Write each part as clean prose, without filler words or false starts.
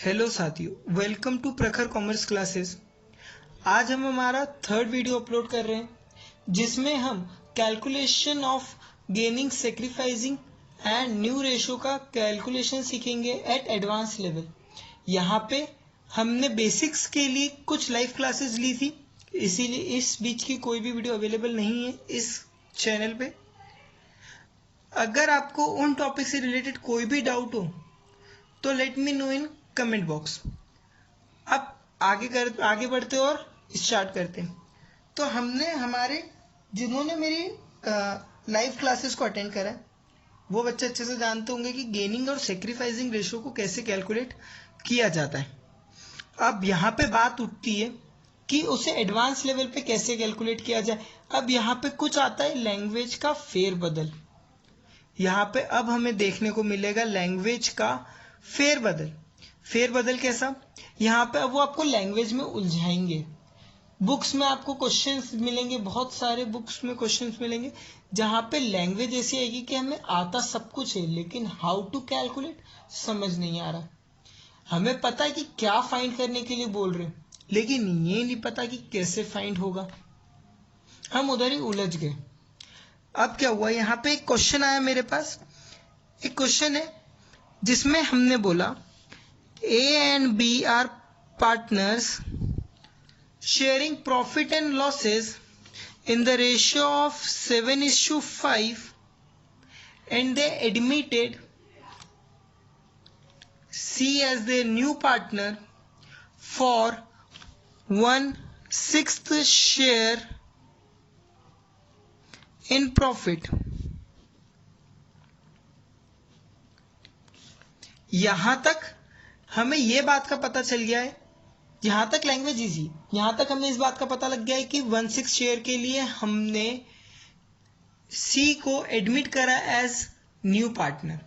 Hello साथियों, welcome to प्रखर commerce classes. आज हम हमारा थर्ड वीडियो अपलोड कर रहे हैं जिसमें हम calculation of gaining, sacrificing and new ratio का कैलकुलेशन सीखेंगे एट एडवांस लेवल। यहाँ पे हमने बेसिक्स के लिए कुछ लाइव क्लासेस ली थी, इसीलिए इस बीच की कोई भी वीडियो अवेलेबल नहीं है इस चैनल पे। अगर आपको उन टॉपिक से रिलेटेड कोई भी डाउट हो तो let me know in comment box. अब आगे बढ़ते और स्टार्ट करते हैं। तो हमने जिन्होंने मेरी लाइव क्लासेस को अटेंड करा है वो बच्चे अच्छे से जानते होंगे कि गेनिंग और सेक्रीफाइसिंग रेशो को कैसे कैलकुलेट किया जाता है। अब यहाँ पे बात उठती है कि उसे एडवांस लेवल पे कैसे कैलकुलेट किया जाए। अब यहाँ पे कुछ आता है लैंग्वेज का फेरबदल। यहाँ पे अब हमें देखने को मिलेगा लैंग्वेज का फेरबदल कैसा। यहाँ पे अब वो आपको लैंग्वेज में उलझाएंगे। बुक्स में आपको क्वेश्चंस मिलेंगे, बहुत सारे बुक्स में क्वेश्चंस मिलेंगे जहाँ पे लैंग्वेज ऐसी आएगी कि हमें आता सब कुछ है लेकिन हाउ टू कैलकुलेट समझ नहीं आ रहा। हमें पता है कि क्या फाइंड करने के लिए बोल रहे हैं लेकिन ये नहीं पता कि कैसे फाइंड होगा। हम उधर ही उलझ गए। अब क्या हुआ, यहाँ पे एक क्वेश्चन आया मेरे पास। एक क्वेश्चन है जिसमें हमने बोला A and B are partners sharing profit and losses in the ratio of 7:5 and they admitted C as their new partner for 1/6 share in profit। यहां तक हमें यह बात का पता चल गया है, यहां तक लैंग्वेज इजी। यहां तक हमें इस बात का पता लग गया है कि 1/6 शेयर के लिए हमने सी को एडमिट करा एज न्यू पार्टनर।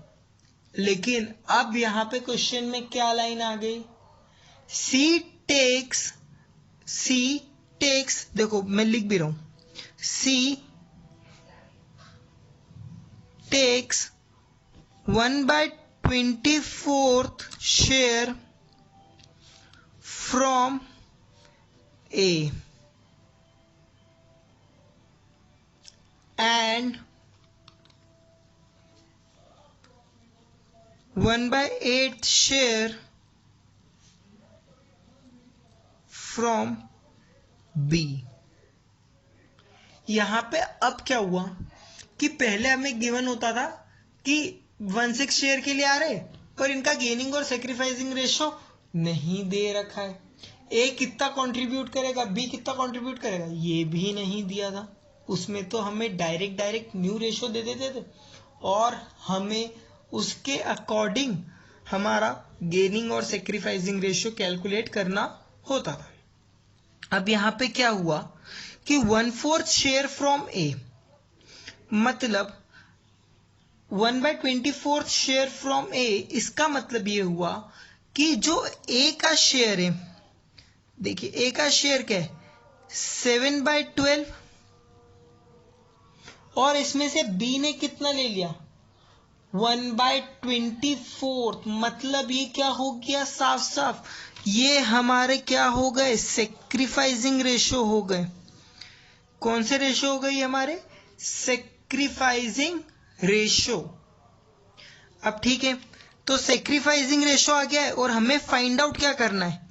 लेकिन अब यहां पे क्वेश्चन में क्या लाइन आ गई, सी टेक्स, देखो मैं लिख भी रहा हूं, सी takes 1/24 share from A and 1/8 share from B। यहां पे अब क्या हुआ कि पहले हमें गिवन होता था कि 1/6 शेयर के लिए आ रहे और इनका गेनिंग और सेक्रीफाइसिंग रेशो नहीं दे रखा है। ए कितना कंट्रीब्यूट करेगा, बी कितना कंट्रीब्यूट करेगा, ये भी नहीं दिया था। उसमें तो हमें डायरेक्ट न्यू रेशो दे देते थे और हमें उसके अकॉर्डिंग हमारा गेनिंग और सेक्रीफाइसिंग रेशो कैलकुलेट करना होता था। अब यहां पे क्या हुआ कि 1/4 शेयर फ्रॉम ए, मतलब 1/24 शेयर फ्रॉम ए, इसका मतलब ये हुआ कि जो ए का शेयर है, देखिए ए का शेयर क्या है 7/12 और इसमें से बी ने कितना ले लिया 1/24, मतलब ये क्या हो गया, साफ साफ ये हमारे क्या हो गए, सेक्रीफाइसिंग रेशो हो गए। कौन से रेशो हो गई हमारे, सेक्रीफाइसिंग रेशो। अब ठीक है, तो सेक्रीफाइसिंग रेशो आ गया है और हमें फाइंड आउट क्या करना है,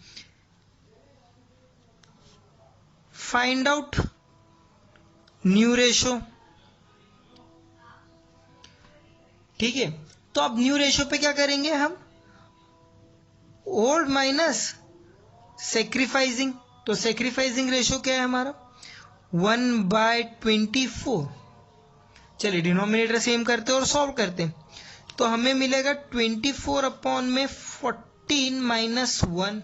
फाइंड आउट न्यू रेशो। ठीक है, तो अब न्यू रेशो पे क्या करेंगे हम, ओल्ड माइनस सेक्रीफाइसिंग। तो सेक्रीफाइसिंग रेशो क्या है हमारा 1/24। चलिए डिनोमिनेटर सेम करते और सॉल्व करते हैं। तो हमें मिलेगा 24/14 minus 1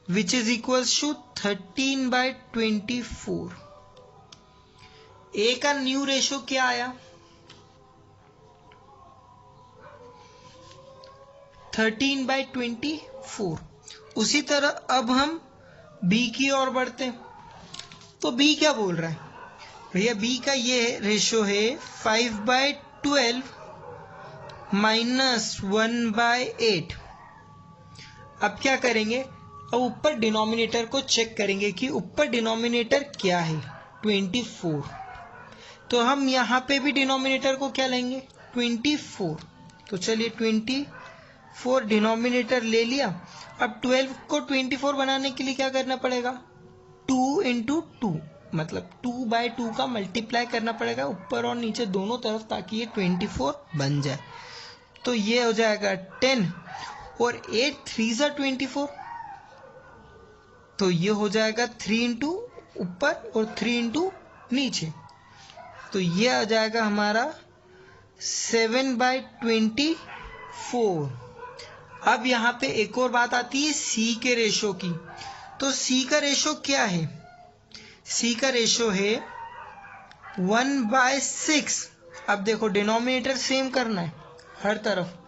which is equals to 13/24। A का न्यू रेशो क्या आया 13/24। उसी तरह अब हम बी की ओर बढ़ते हैं। तो बी क्या बोल रहा है भैया, बी का ये रेशो है 5/12 -1/8। अब क्या करेंगे, अब ऊपर डिनोमिनेटर को चेक करेंगे कि ऊपर डिनोमिनेटर क्या है, 24। तो हम यहाँ पे भी डिनोमिनेटर को क्या लेंगे, 24। तो चलिए 24 डिनोमिनेटर ले लिया। अब 12 को 24 बनाने के लिए क्या करना पड़ेगा, 2 इंटू 2, मतलब 2/2 का मल्टीप्लाई करना पड़ेगा ऊपर और नीचे दोनों तरफ, ताकि ये 24 बन जाए। तो ये हो जाएगा 10 और 8 3 सा 24, तो ये हो जाएगा 3 इंटू ऊपर और 3 इंटू नीचे। तो ये आ जाएगा हमारा 7/24। अब यहाँ पे एक और बात आती है सी के रेशो की। तो सी का रेशो क्या है, सी का रेशो है 1/6। अब देखो डिनोमिनेटर सेम करना है हर तरफ,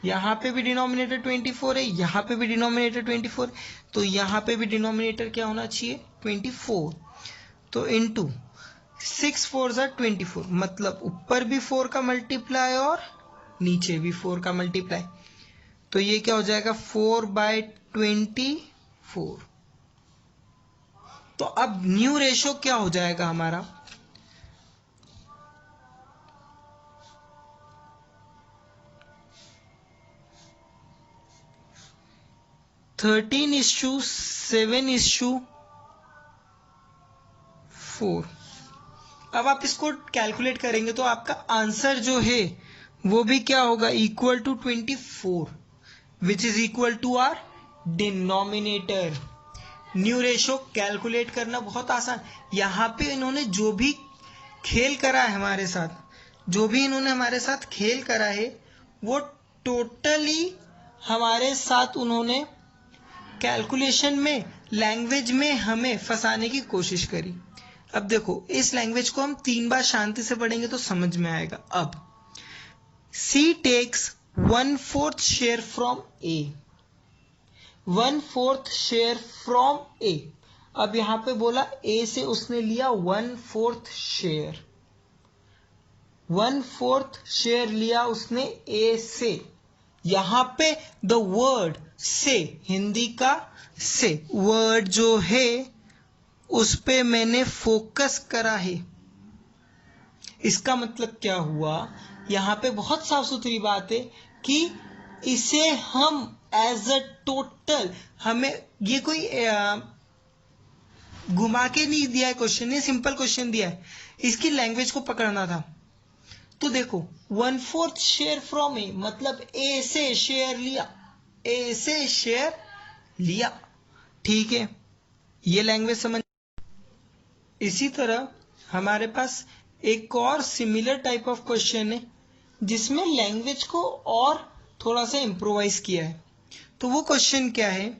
यहाँ पे भी डिनोमिनेटर 24 है, यहाँ पे भी डिनोमिनेटर 24, तो यहाँ पे भी डिनोमिनेटर क्या होना चाहिए, 24। तो इंटू 6 4 सा 24, मतलब ऊपर भी 4 का मल्टीप्लाई और नीचे भी 4 का मल्टीप्लाई। तो ये क्या हो जाएगा 4/24। तो अब न्यू रेशो क्या हो जाएगा हमारा, 13:7:4। अब आप इसको कैलकुलेट करेंगे तो आपका आंसर जो है वो भी क्या होगा, equal to 24, which is equal to our denominator. New ratio calculate करना बहुत आसान। यहाँ पे इन्होंने जो भी खेल करा है हमारे साथ, जो भी इन्होंने हमारे साथ खेल करा है, वो टोटली हमारे साथ उन्होंने कैलकुलेशन में, लैंग्वेज में हमें फंसाने की कोशिश करी। अब देखो इस लैंग्वेज को हम 3 बार शांति से पढ़ेंगे तो समझ में आएगा। अब C takes 1/4 share from A, 1/4 share from A। अब यहां पे बोला A से उसने लिया 1/4 शेयर, 1/4 शेयर लिया उसने A से। यहां पे द वर्ड से, हिंदी का से वर्ड जो है उस पे मैंने फोकस करा है। इसका मतलब क्या हुआ, यहाँ पे बहुत साफ सुथरी बात है कि इसे हम एज अ टोटल, हमें ये कोई घुमा के नहीं दिया है क्वेश्चन, ये सिंपल क्वेश्चन दिया है, इसकी लैंग्वेज को पकड़ना था। तो देखो 1/4 शेयर फ्रॉम ए, मतलब ए से शेयर लिया, ए से शेयर लिया, ठीक है, ये लैंग्वेज समझ। इसी तरह हमारे पास एक और सिमिलर टाइप ऑफ क्वेश्चन है जिसमें लैंग्वेज को और थोड़ा सा इम्प्रोवाइज किया है। तो वो क्वेश्चन क्या है,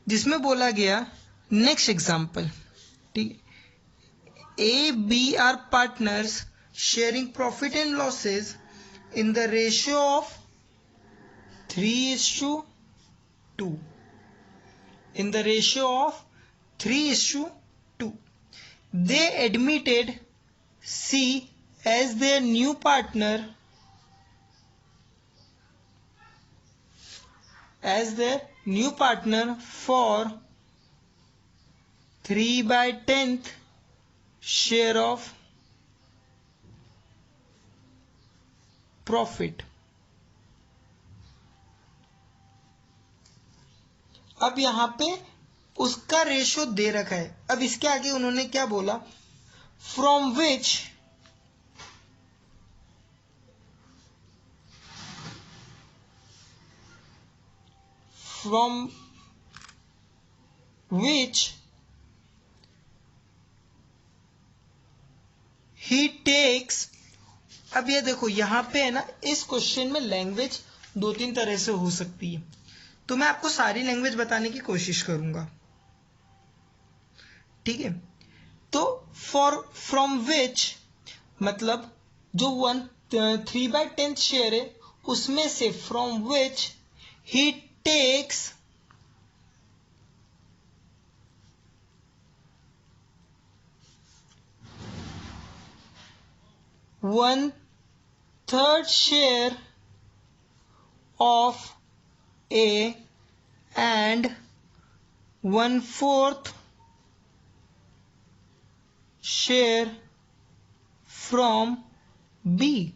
जिसमें बोला गया, नेक्स्ट एग्जांपल, ठीक, A B are partners sharing profit and losses in the ratio of 3:2, in the ratio of 3:2. They admitted C as their new partner, for 3/10 share of profit. अब यहां पे उसका रेशो दे रखा है। अब इसके आगे उन्होंने क्या बोला, फ्रॉम विच ही टेक्स। अब ये देखो यहां पे है ना, इस क्वेश्चन में लैंग्वेज 2-3 तरह से हो सकती है, तो मैं आपको सारी लैंग्वेज बताने की कोशिश करूंगा, ठीक है। तो फ्रॉम विच मतलब जो 3/10 शेयर है उसमें से, from which he takes 1/3 share of A and 1/4 share from B।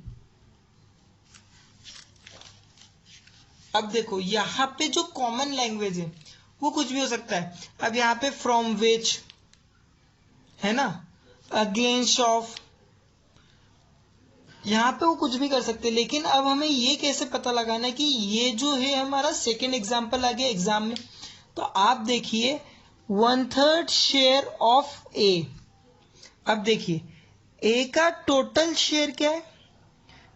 अब देखो यहाँ पे जो कॉमन लैंग्वेज है वो कुछ भी हो सकता है। अब यहाँ पे फ्रॉम विच है ना, अगेंस्ट ऑफ, यहाँ पे वो कुछ भी कर सकते हैं। लेकिन अब हमें ये कैसे पता लगाना है कि ये जो है हमारा सेकेंड एग्जाम्पल आ गया एग्जाम में। तो आप देखिए 1/3 शेयर ऑफ ए। अब देखिए ए का टोटल शेयर क्या है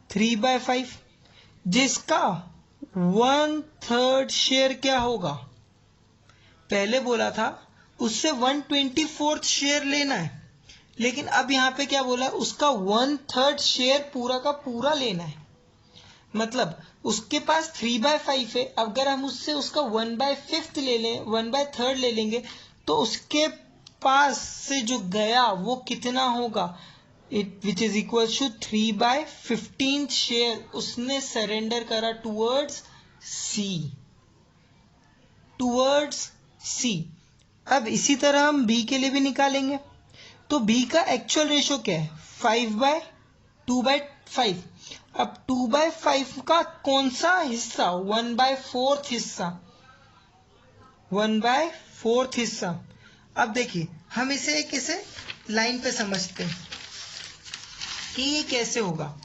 3/5, जिसका 1/3 शेयर क्या होगा, पहले बोला था उससे 1/24 शेयर लेना है, लेकिन अब यहां पे क्या बोला, उसका 1/3 शेयर पूरा का पूरा लेना है। मतलब उसके पास 3/5 है, अगर हम उससे उसका 1/5 ले लें, 1/3 ले लेंगे, तो उसके पास से जो गया वो कितना होगा, which is equal to 3/15 share उसने सरेंडर करा टूवर्ड्स सी। अब इसी तरह हम बी के लिए भी निकालेंगे। तो बी का एक्चुअल रेशो क्या है 5/2/5। अब 2/5 का कौन सा हिस्सा 1/4 हिस्सा, 1/4 हिस्सा। अब देखिए हम इसे किसे लाइन पे समझते हैं कि ये कैसे होगा।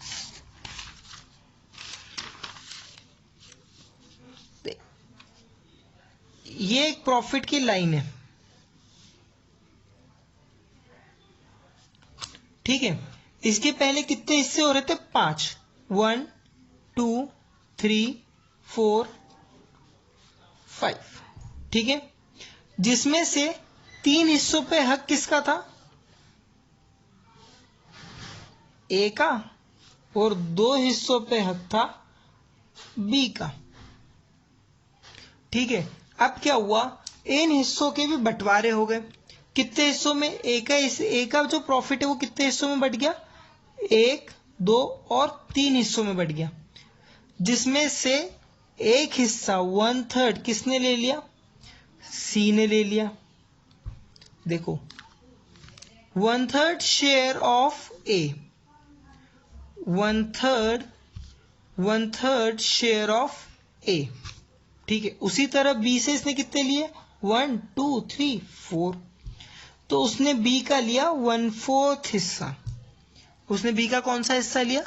ये एक प्रॉफिट की लाइन है, ठीक है। इसके पहले कितने हिस्से हो रहे थे 5, 1 2 3 4 5, ठीक है। जिसमें से 3 हिस्सों पे हक किसका था, ए का, और 2 हिस्सों पे हक था बी का, ठीक है। अब क्या हुआ, इन हिस्सों के भी बंटवारे हो गए। कितने हिस्सों में, ए का जो प्रॉफिट है वो कितने हिस्सों में बंट गया, 1 2 और 3 हिस्सों में बंट गया, जिसमें से एक हिस्सा 1/3 किसने ले लिया, सी ने ले लिया। देखो 1/3 share of a, 1/3 share of a, ठीक है। उसी तरह बी से इसने कितने लिए 1 2 3 4, तो उसने बी का लिया 1/4 हिस्सा। उसने बी का कौन सा हिस्सा लिया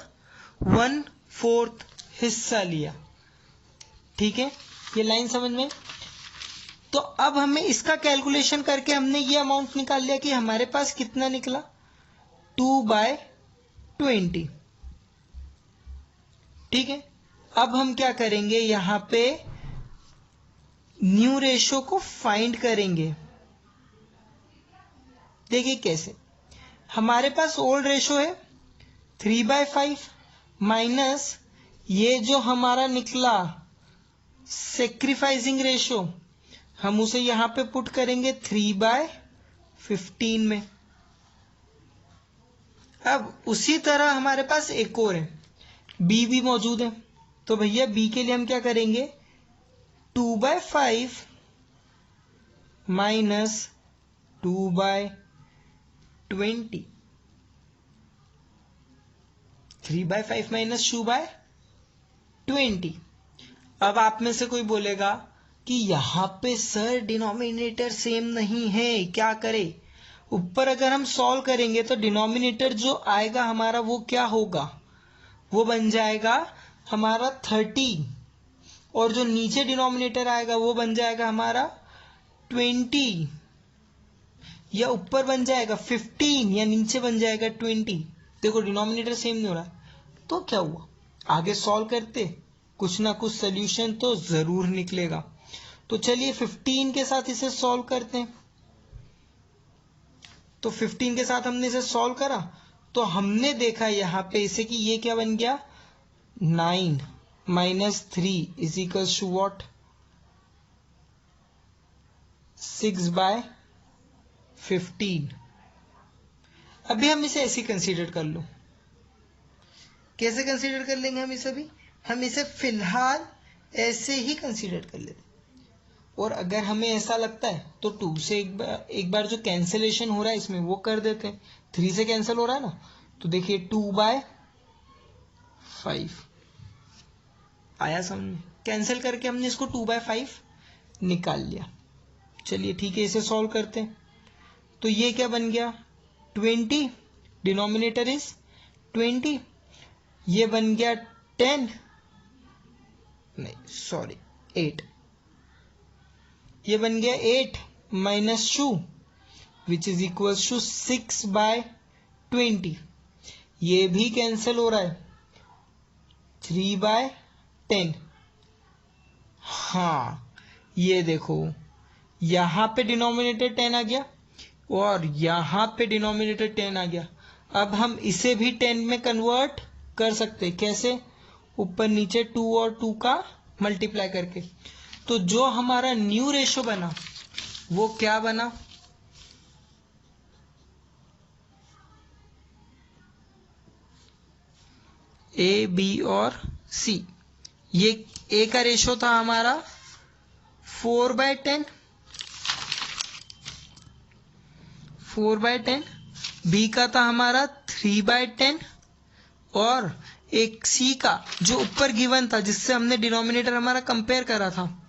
1/4 हिस्सा लिया, ठीक है। ये लाइन समझ में। तो अब हमें इसका कैलकुलेशन करके हमने ये अमाउंट निकाल लिया कि हमारे पास कितना निकला 2/20, ठीक है। अब हम क्या करेंगे, यहां पे न्यू रेशो को फाइंड करेंगे। देखिए कैसे, हमारे पास ओल्ड रेशो है 3/5 माइनस ये जो हमारा निकला सेक्रीफाइसिंग रेशो, हम उसे यहां पे पुट करेंगे 3/15 में। अब उसी तरह हमारे पास एक और है, बी भी मौजूद है। तो भैया बी के लिए हम क्या करेंगे 2/5 माइनस 2/20, 3/5 माइनस 2/20। अब आप में से कोई बोलेगा कि यहां पे सर डिनोमिनेटर सेम नहीं है, क्या करें। ऊपर अगर हम सॉल्व करेंगे तो डिनोमिनेटर जो आएगा हमारा वो क्या होगा, वो बन जाएगा हमारा 30, और जो नीचे डिनोमिनेटर आएगा वो बन जाएगा हमारा 20, या ऊपर बन जाएगा 15 या नीचे बन जाएगा 20। देखो डिनोमिनेटर सेम नहीं हो रहा, तो क्या हुआ, आगे सॉल्व करते कुछ ना कुछ सोल्यूशन तो जरूर निकलेगा। तो चलिए 15 के साथ इसे सॉल्व करते हैं। तो 15 के साथ हमने इसे सॉल्व करा तो हमने देखा यहां पे इसे कि ये क्या बन गया 9 minus 3 is equal to what 6/15। अभी हम इसे ऐसे कंसीडर कर लो। कैसे कंसीडर कर लेंगे हम इसे, भी हम इसे फिलहाल ऐसे ही कंसीडर कर लेते। और अगर हमें ऐसा लगता है तो 2 से एक बार जो कैंसिलेशन हो रहा है इसमें वो कर देते हैं। 3 से कैंसिल हो रहा है ना, तो देखिए 2/5 आया समझ में। कैंसिल करके हमने इसको 2/5 निकाल लिया। चलिए ठीक है, इसे सॉल्व करते हैं। तो ये क्या बन गया 20, डिनोमिनेटर इज 20। ये बन गया 10, नहीं सॉरी 8। ये बन गया 8 minus 2 which is equals to 6/20। ये भी कैंसिल हो रहा है 3/10। हाँ ये देखो, यहां पे डिनोमिनेटर 10 आ गया और यहां पे डिनोमिनेटर 10 आ गया। अब हम इसे भी 10 में कन्वर्ट कर सकते हैं। कैसे? ऊपर नीचे 2 और 2 का मल्टीप्लाई करके। तो जो हमारा न्यू रेशो बना वो क्या बना? ए, बी और सी। ये ए का रेशो था हमारा 4/10, 4/10। बी का था हमारा 3/10 और एक सी का जो ऊपर गिवन था जिससे हमने डिनोमिनेटर हमारा कंपेयर करा था,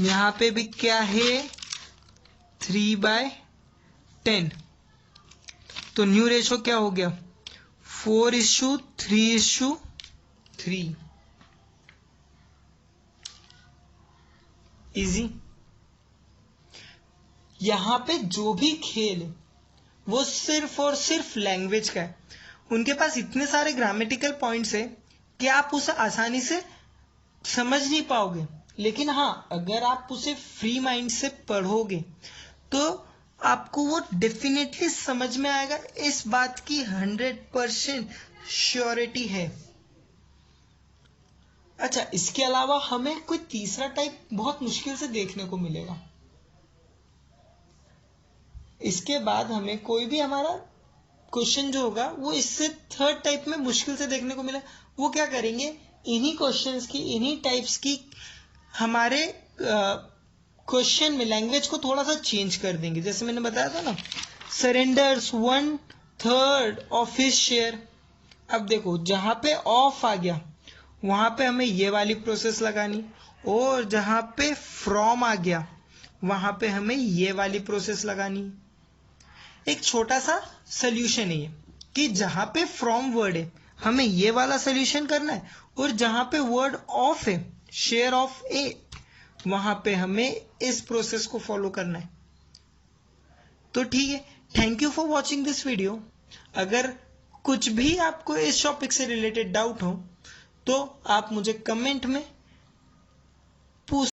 यहां पे भी क्या है 3/10। तो न्यू रेशो क्या हो गया 4:3:3। इजी। यहां पे जो भी खेल है वो सिर्फ और सिर्फ लैंग्वेज का है। उनके पास इतने सारे ग्रामेटिकल पॉइंट्स है कि आप उसे आसानी से समझ नहीं पाओगे। लेकिन हाँ, अगर आप उसे फ्री माइंड से पढ़ोगे तो आपको वो डेफिनेटली समझ में आएगा। इस बात की 100% श्योरिटी है। अच्छा, इसके अलावा हमें कोई तीसरा टाइप बहुत मुश्किल से देखने को मिलेगा। इसके बाद हमें कोई भी हमारा क्वेश्चन जो होगा वो इससे थर्ड टाइप में मुश्किल से देखने को मिला। वो क्या करेंगे, इन्हीं क्वेश्चंस की, इन्हीं टाइप्स की हमारे क्वेश्चन में लैंग्वेज को थोड़ा सा चेंज कर देंगे। जैसे मैंने बताया था ना, सरेंडर्स 1/3 ऑफ हिज शेयर। अब देखो, जहां पे ऑफ आ गया वहां पे हमें ये वाली प्रोसेस लगानी, और जहां पे फ्रॉम आ गया वहां पे हमें ये वाली प्रोसेस लगानी। एक छोटा सा सोल्यूशन है ये कि जहां पे फ्रॉम वर्ड है हमें ये वाला सोल्यूशन करना है, और जहां पे वर्ड ऑफ है, शेयर ऑफ ए, वहां पे हमें इस प्रोसेस को फॉलो करना है। तो ठीक है, thank you for watching this video. अगर कुछ भी आपको इस टॉपिक से रिलेटेड डाउट हो तो आप मुझे कमेंट में